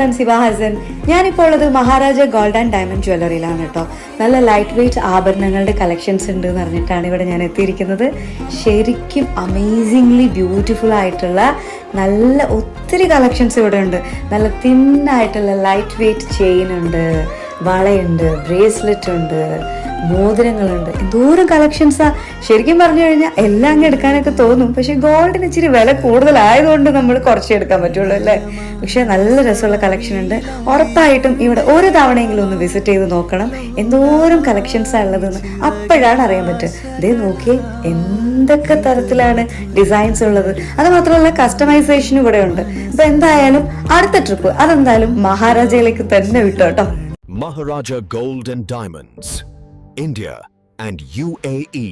നമസ്കാരം, സിവ ഹസൻ. ഞാനിപ്പോൾ ഉള്ളത് മഹാരാജ ഗോൾഡ് ആൻഡ് ഡയമണ്ട് ജ്വല്ലറിയിലാണ് കേട്ടോ. നല്ല ലൈറ്റ് വെയ്റ്റ് ആഭരണങ്ങളുടെ കളക്ഷൻസ് ഉണ്ട് എന്ന് പറഞ്ഞിട്ടാണ് ഇവിടെ ഞാൻ എത്തിയിരിക്കുന്നത്. ശരിക്കും അമേസിംഗ്ലി ബ്യൂട്ടിഫുൾ ആയിട്ടുള്ള നല്ല ഒത്തിരി കളക്ഷൻസ് ഇവിടെ ഉണ്ട്. നല്ല തിന്നായിട്ടുള്ള ലൈറ്റ് വെയ്റ്റ് ചെയിൻ ഉണ്ട്, വളയുണ്ട്, ബ്രേസ്ലെറ്റ് ഉണ്ട്, മോതിരങ്ങളുണ്ട്. എന്തോരം കളക്ഷൻസാ. ശരിക്കും പറഞ്ഞു കഴിഞ്ഞാൽ എല്ലാം അങ്ങ് എടുക്കാനൊക്കെ തോന്നും. പക്ഷെ ഗോൾഡിന് ഇച്ചിരി വില കൂടുതലായതുകൊണ്ട് നമ്മൾ കുറച്ചേ എടുക്കാൻ പറ്റുള്ളൂ അല്ലേ. പക്ഷെ നല്ല രസമുള്ള കളക്ഷൻ ഉണ്ട്. ഉറപ്പായിട്ടും ഇവിടെ ഒരു തവണയെങ്കിലും ഒന്ന് വിസിറ്റ് ചെയ്ത് നോക്കണം. എന്തോരം കളക്ഷൻസാണ് ഉള്ളതെന്ന് അപ്പോഴാണ് അറിയാൻ പറ്റുക. ഇതേ നോക്കിയേ, എന്തൊക്കെ തരത്തിലാണ് ഡിസൈൻസ് ഉള്ളത്. അത് മാത്രമല്ല കസ്റ്റമൈസേഷനും ഇവിടെ ഉണ്ട്. അപ്പൊ എന്തായാലും അടുത്ത ട്രിപ്പ് അതെന്തായാലും മഹാരാജയിലേക്ക് തന്നെ വിട്ടോട്ടോ. Maharaja Gold and Diamonds, India and UAE.